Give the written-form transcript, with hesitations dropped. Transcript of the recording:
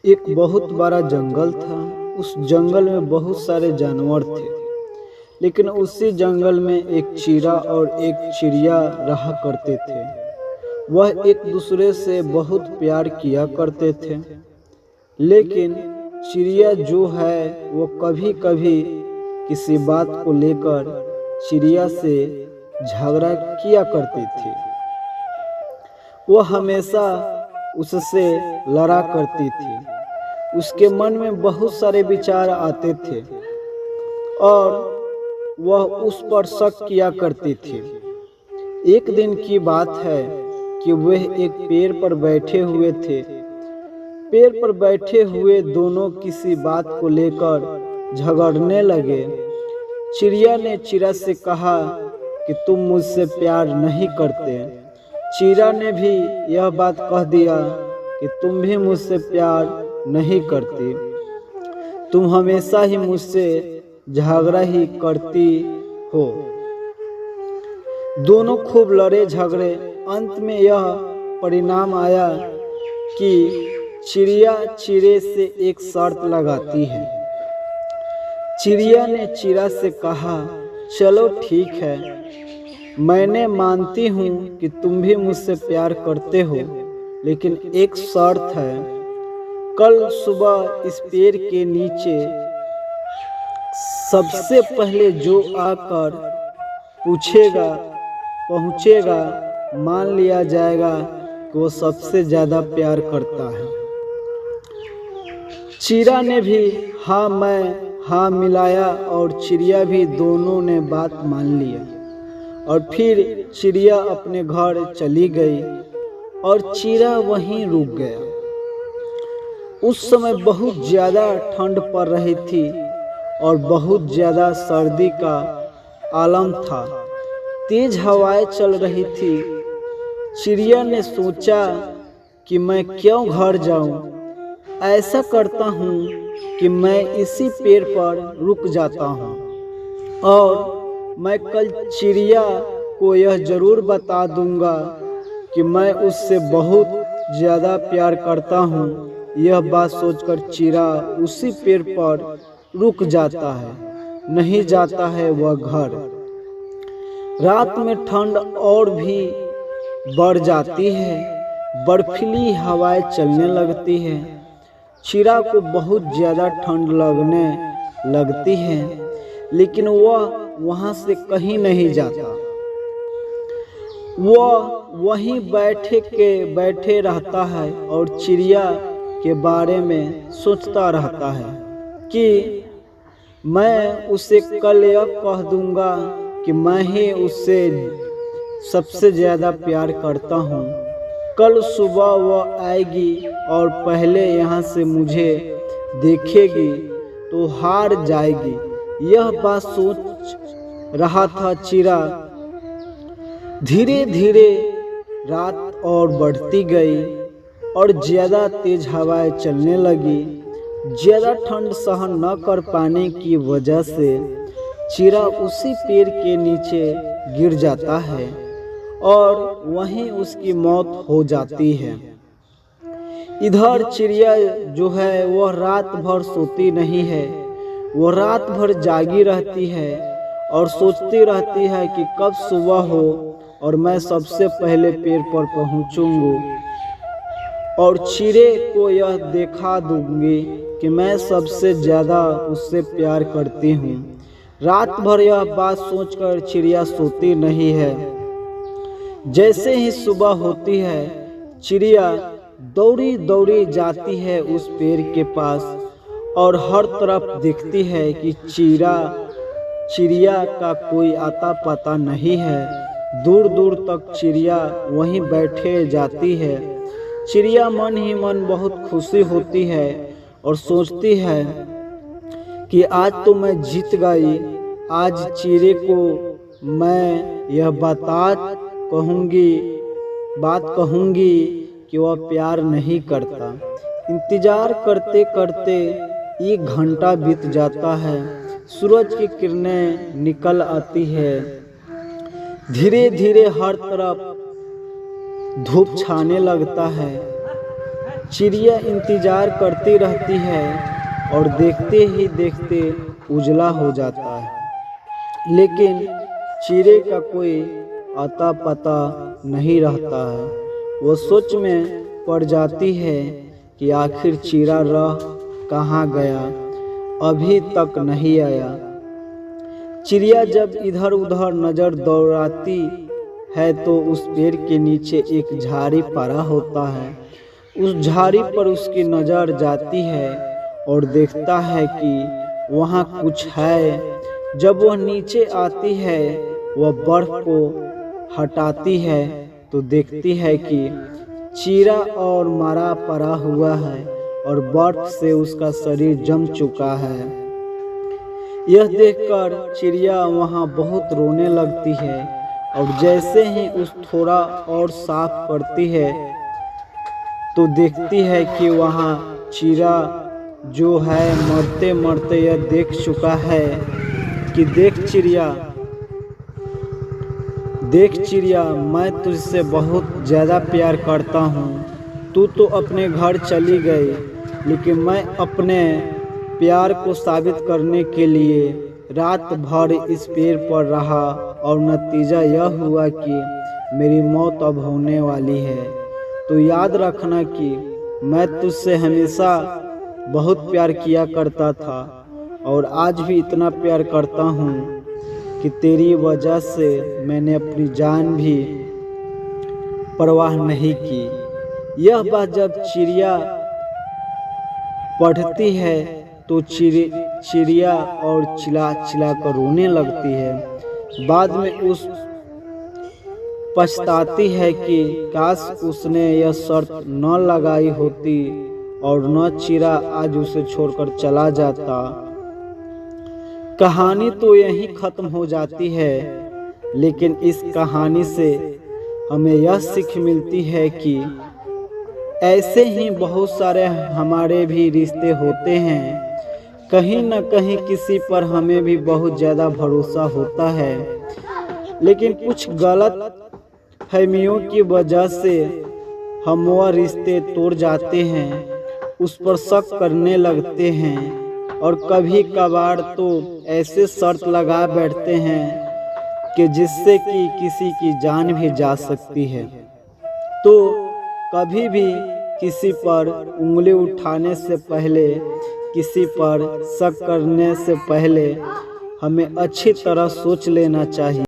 एक बहुत बड़ा जंगल था। उस जंगल में बहुत सारे जानवर थे, लेकिन उसी जंगल में एक चीरा और एक चिड़िया रहा करते थे। वह एक दूसरे से बहुत प्यार किया करते थे, लेकिन चिड़िया जो है वो कभी कभी किसी बात को लेकर चिड़िया से झगड़ा किया करती थी। वो हमेशा उससे लड़ा करती थी। उसके मन में बहुत सारे विचार आते थे और वह उस पर शक किया करती थी। एक दिन की बात है कि वह एक पेड़ पर बैठे हुए थे। पेड़ पर बैठे हुए दोनों किसी बात को लेकर झगड़ने लगे। चिड़िया ने चीरा से कहा कि तुम मुझसे प्यार नहीं करते। चीरा ने भी यह बात कह दिया कि तुम भी मुझसे प्यार नहीं करती, तुम हमेशा ही मुझसे झगड़ा ही करती हो। दोनों खूब लड़े झगड़े। अंत में यह परिणाम आया कि चिड़िया चिड़े से एक शर्त लगाती है। चिड़िया ने चीरा से कहा, चलो ठीक है, मैंने मानती हूँ कि तुम भी मुझसे प्यार करते हो, लेकिन एक शर्त है। कल सुबह इस पेड़ के नीचे सबसे पहले जो आकर पहुँचेगा, मान लिया जाएगा कि वो सबसे ज़्यादा प्यार करता है। चीरा ने भी हाँ मिलाया और चिड़िया भी, दोनों ने बात मान लिया। और फिर चिड़िया अपने घर चली गई और चीरा वहीं रुक गया। उस समय बहुत ज़्यादा ठंड पड़ रही थी और बहुत ज़्यादा सर्दी का आलम था। तेज हवाएं चल रही थी। चिड़िया ने सोचा कि मैं क्यों घर जाऊं, ऐसा करता हूँ कि मैं इसी पेड़ पर रुक जाता हूँ और मैं कल चिड़िया को यह जरूर बता दूंगा कि मैं उससे बहुत ज़्यादा प्यार करता हूँ। यह बात सोचकर चिड़ा उसी पेड़ पर रुक जाता है, नहीं जाता है वह घर। रात में ठंड और भी बढ़ जाती है। बर्फीली हवाएं चलने लगती है। चिड़ा को बहुत ज़्यादा ठंड लगने लगती है, लेकिन वह वहाँ से कहीं नहीं जाता। वह वहीं बैठे रहता है और चिड़िया के बारे में सोचता रहता है कि मैं उसे कल यह कह दूंगा कि मैं ही उससे सबसे ज़्यादा प्यार करता हूँ। कल सुबह वह आएगी और पहले यहाँ से मुझे देखेगी तो हार जाएगी। यह बात सोच रहा था चिड़ा। धीरे धीरे रात और बढ़ती गई और ज़्यादा तेज हवाएं चलने लगी। ज़्यादा ठंड सहन न कर पाने की वजह से चिड़ा उसी पेड़ के नीचे गिर जाता है और वहीं उसकी मौत हो जाती है। इधर चिड़िया जो है वह रात भर सोती नहीं है। वो रात भर जागी रहती है और सोचती रहती है कि कब सुबह हो और मैं सबसे पहले पेड़ पर पहुंचूंगी और चिड़े को यह दिखा दूंगी कि मैं सबसे ज़्यादा उससे प्यार करती हूँ। रात भर यह बात सोचकर चिड़िया सोती नहीं है। जैसे ही सुबह होती है, चिड़िया दौड़ी दौड़ी जाती है उस पेड़ के पास और हर तरफ देखती है कि चिड़िया का कोई आता पता नहीं है। दूर दूर तक चिड़िया वहीं बैठे जाती है। चिड़िया मन ही मन बहुत खुशी होती है और सोचती है कि आज तो मैं जीत गई। आज चिड़े को मैं यह बात कहूँगी कि वह प्यार नहीं करता। इंतज़ार करते करते 1 घंटा बीत जाता है। सूरज की किरणें निकल आती है। धीरे धीरे हर तरफ धूप छाने लगता है। चिड़िया इंतजार करती रहती है और देखते ही देखते उजला हो जाता है, लेकिन चिड़े का कोई अता पता नहीं रहता है। वो सोच में पड़ जाती है कि आखिर चिड़ा रह कहाँ गया, अभी तक नहीं आया। चिड़िया जब इधर उधर नज़र दौड़ाती है तो उस पेड़ के नीचे एक झाड़ी पड़ा होता है। उस झाड़ी पर उसकी नज़र जाती है और देखता है कि वहाँ कुछ है। जब वह नीचे आती है, वह बर्फ को हटाती है तो देखती है कि चिड़ा और मरा पड़ा हुआ है और बर्फ से उसका शरीर जम चुका है। यह देखकर चिड़िया वहाँ बहुत रोने लगती है और जैसे ही उस थोड़ा और साफ करती है तो देखती है कि वहाँ चिड़ा जो है मरते मरते यह देख चुका है कि देख चिड़िया, मैं तुझसे बहुत ज़्यादा प्यार करता हूँ। तू तो अपने घर चली गई, लेकिन मैं अपने प्यार को साबित करने के लिए रात भर इस पेड़ पर रहा और नतीजा यह हुआ कि मेरी मौत अब होने वाली है। तो याद रखना कि मैं तुझसे हमेशा बहुत प्यार किया करता था और आज भी इतना प्यार करता हूँ कि तेरी वजह से मैंने अपनी जान भी परवाह नहीं की। यह बात जब चिड़िया पढ़ती है तो चिड़िया और चिल्ला चिल्ला कर रोने लगती है। बाद में उस पछताती है कि काश उसने यह शर्त न लगाई होती और न चिड़ा आज उसे छोड़कर चला जाता। कहानी तो यहीं ख़त्म हो जाती है, लेकिन इस कहानी से हमें यह सीख मिलती है कि ऐसे ही बहुत सारे हमारे भी रिश्ते होते हैं। कहीं न कहीं किसी पर हमें भी बहुत ज़्यादा भरोसा होता है, लेकिन कुछ गलत फहमियों की वजह से हम वह रिश्ते तोड़ जाते हैं, उस पर शक करने लगते हैं और कभी कभार तो ऐसे शर्त लगा बैठते हैं कि जिससे कि किसी की जान भी जा सकती है। तो कभी भी किसी पर उंगली उठाने से पहले, किसी पर शक करने से पहले हमें अच्छी तरह सोच लेना चाहिए।